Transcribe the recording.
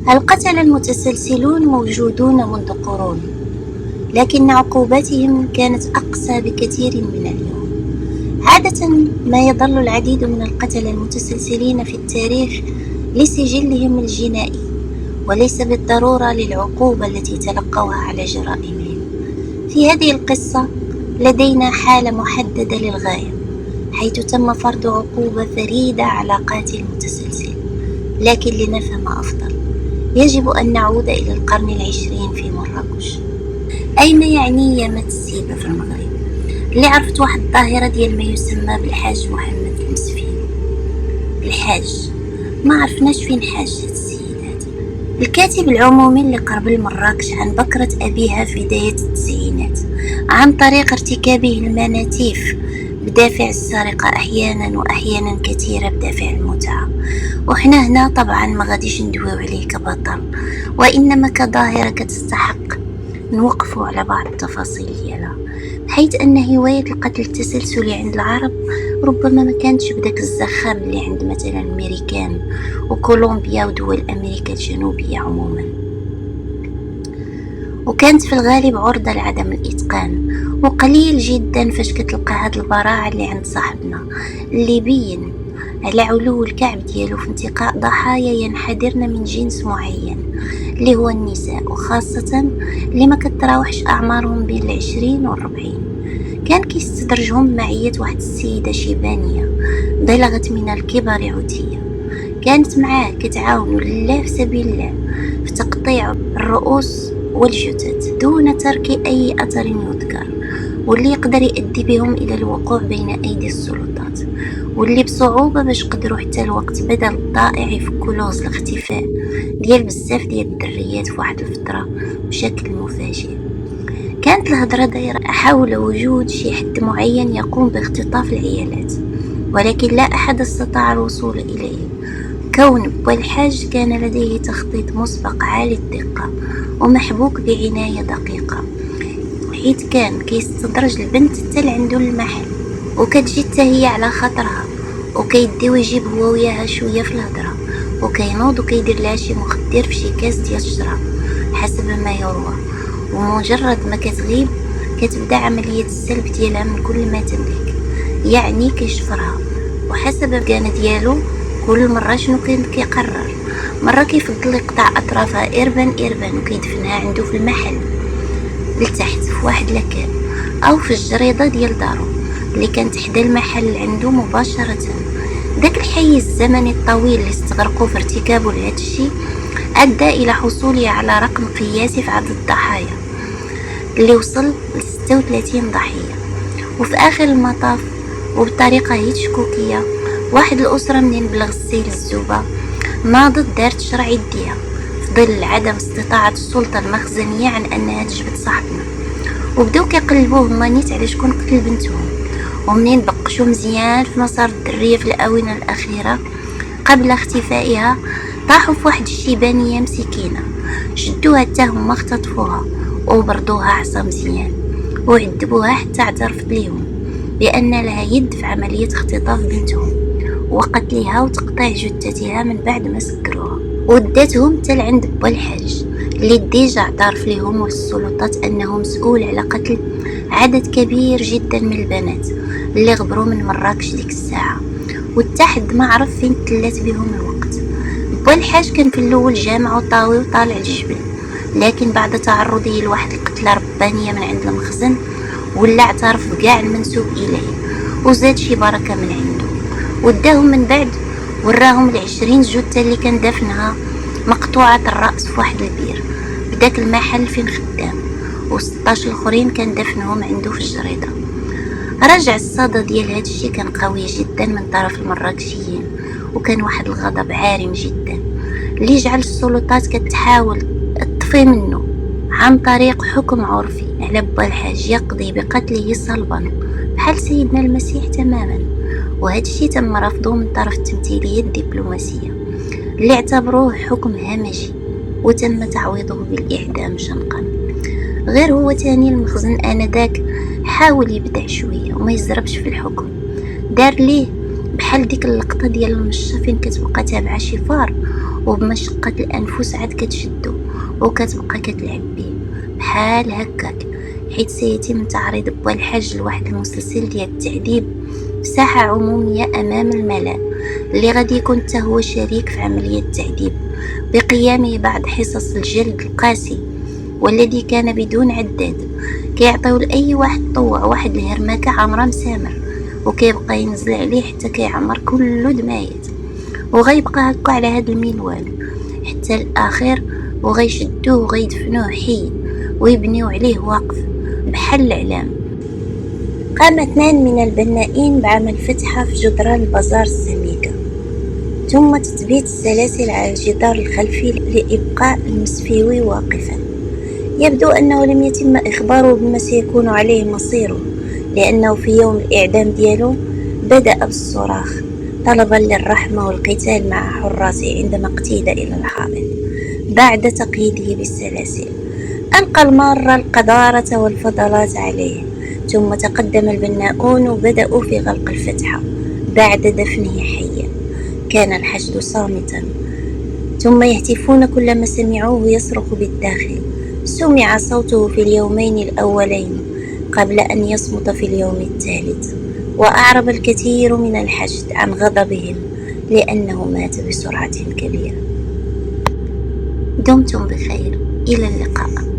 القتلة المتسلسلون موجودون منذ قرون، لكن عقوباتهم كانت أقسى بكثير من اليوم. عادة ما يظل العديد من القتلة المتسلسلين في التاريخ لسجلهم الجنائي، وليس بالضرورة للعقوبة التي تلقوها على جرائمهم. في هذه القصة لدينا حالة محددة للغاية، حيث تم فرض عقوبة فريدة على قاتل متسلسل. لكن لنفهم أفضل، يجب أن نعود إلى القرن العشرين في مراكش. أين يعني يامات السيبة في المغرب؟ اللي عرفت واحد الظاهرة ديال ما يسمى بالحاج محمد المسفين. الحاج ما عرفناش فين حاج هاد السيد هذا. الكاتب العمومي اللي قرب لمراكش عن بكرة أبيها في بداية التسعينات عن طريق ارتكابه المناتيف بدافع السرقة أحيانا، وأحيانا كثيرة بدافع المتعة. وحنا هنا طبعا ما غاديش ندويو عليه كبطل، وإنما كظاهرة كتستحق نوقفوا على بعض التفاصيل ديالها، حيث أن هواية القتل التسلسلي عند العرب ربما ما كانتش بداك الزخم اللي عند مثلا الأمريكان وكولومبيا ودول أمريكا الجنوبية عموما، وكانت في الغالب عرضة لعدم الإتقان. وقليل جدا فاش كتلقى هاد البراعة اللي عند صاحبنا اللي بين على علو الكعب ديالو في انتقاء ضحايا ينحدرن من جنس معين اللي هو النساء، وخاصة اللي ما كتراوحش أعمارهم بين 20 و40. كان كيستدرجهم معية واحد السيدة شيبانية بلغت من الكبر عتية، كانت معاه كتعاون لله في سبيل الله في تقطيع الرؤوس والجثث دون ترك أي أثر يذكر، واللي يقدر يؤدي بهم إلى الوقوع بين أيدي السلطات، واللي بصعوبة باش قدروا حتى الوقت بدل الضائع يفكوا لغز الاختفاء ديال بزاف ديال الدريات في واحد الفترة بشكل مفاجئ. كانت الهضرة دايرة حول وجود شي حد معين يقوم باختطاف العيالات، ولكن لا أحد استطاع الوصول إليه، كون بالحاج كان لديه تخطيط مسبق عالي الدقة ومحبوك بعناية دقيقة، حيث كان كيستدرج البنت حتى لعندو المحل، وكتجي حتى هي على خاطرها، وكيدي ويجيب هو وياها شويه في الهضره، وكينوض وكيدير لها شي مخدر في شي كاس ديال الشراب حسب ما يروى. ومجرد ما كتغيب كتبدا عمليه السلب ديالها من كل ما تملك، يعني كيشفرها وحسب الكان ديالو. كل مره شنو كان كيقرر؟ مره كيفضل يقطع اطرافها اربا وكيدفنها عنده في المحل لتحت في واحد لكان، او في الجريده ديال دارو اللي كانت حدا المحل عنده مباشره. داك الحيز الزمني الطويل اللي استغرقوا في ارتكابه لهذا الشيء ادى الى حصوله على رقم قياسي في عدد الضحايا اللي وصل ل 36 ضحيه. وفي اخر المطاف وبطريقه هيتشكوكيه، واحد الاسره منين بلغ السيل الزوبه ناضت دارت شرع يديها في ظل عدم استطاعة السلطة المخزنية عن أنها تجبد صاحبنا، وبداو كيقلبوه هما نيت على شكون قتل بنتهم. ومنين بقشوا مزيان في مسار الدرية في الآونة الأخيرة قبل اختفائها، طاحوا في واحد الشيبانية مسكينة، شدوها حتى هما اختطفوها وبردوها عصا مزيان وعذبوها حتى اعترفت ليهم بأن لها يد في عملية اختطاف بنتهم وقتلها وتقطيع جثتها من بعد ما سكروها، وداتهم حتى لعند با الحاج اللي ديجا اعترف ليهم والسلطات انه مسؤول على قتل عدد كبير جدا من البنات اللي غبروا من مراكش ديك الساعه، واتحد ما عرف فين تلات بهم الوقت. با الحاج كان في الاول جامع وطاوي وطالع الجبل، لكن بعد تعرضه لواحد القتله ربانيه من عند المخزن ولا اعترف بكاع المنسوب اليه وزاد شي بركه من عنده، وداهم من بعد وراهم 20 جثة اللي كان دفنها مقطوعة الرأس في واحد البير بداك المحل فين خدام، و16 الاخرين كان دفنهم عنده في الجريدة. رجع الصدى ديال هاد الشي كان قوي جدا من طرف المراكشيين، وكان واحد الغضب عارم جدا اللي جعل السلطات كتحاول تطفي منه عن طريق حكم عرفي على با الحاج يقضي بقتله صلبا بحال سيدنا المسيح تماما. وهذا الشيء تم رفضه من طرف التمثيلية الدبلوماسية اللي اعتبروه حكم همجي، وتم تعويضه بالإعدام شنقا. غير هو تاني المخزن آنذاك حاول يبدع شوية وما يزربش في الحكم، دار ليه بحال ديك اللقطة ديال المشة فين كتبقى تابعة شي فار وبمشقة الأنفس عاد كتشدو وكتبقى كتلعب بيه بحال هكاك، حيت سيتم تعريض بوا الحاج لواحد المسلسل ديال التعذيب في ساحة عمومية أمام الملأ، اللي غادي يكون حتى هو شريك في عملية التعذيب بقيامه بعض حصص الجلد القاسي والذي كان بدون عداد، كيعطيو لأي واحد طوع واحد الهرمكة عمرها مسامر، وكيبقى ينزل عليه حتى كيعمر كلو دمايات، وغيبقى هكا على هاد المنوال حتى الآخر، وغيشدوه وغيدفنوه حي ويبنيو عليه واقف بحال الإعلام. قام 2 من البنائين بعمل فتحة في جدران البازار السميكة، ثم تثبيت السلاسل على الجدار الخلفي لإبقاء المسفيوي واقفا. يبدو أنه لم يتم إخباره بما سيكون عليه مصيره، لأنه في يوم الإعدام ديالو بدأ بالصراخ طلبا للرحمة والقتال مع حراسه عندما اقتيد إلى الحائط بعد تقييده بالسلاسل. ألقى المارة القذارة والفضلات عليه، ثم تقدم البناؤون وبدأوا في غلق الفتحة بعد دفنه حيا. كان الحشد صامتا، ثم يهتفون كلما سمعوه يصرخ بالداخل. سمع صوته في اليومين الأولين قبل أن يصمت في اليوم الثالث، وأعرب الكثير من الحشد عن غضبهم لأنه مات بسرعة كبيرة. دمتم بخير، إلى اللقاء.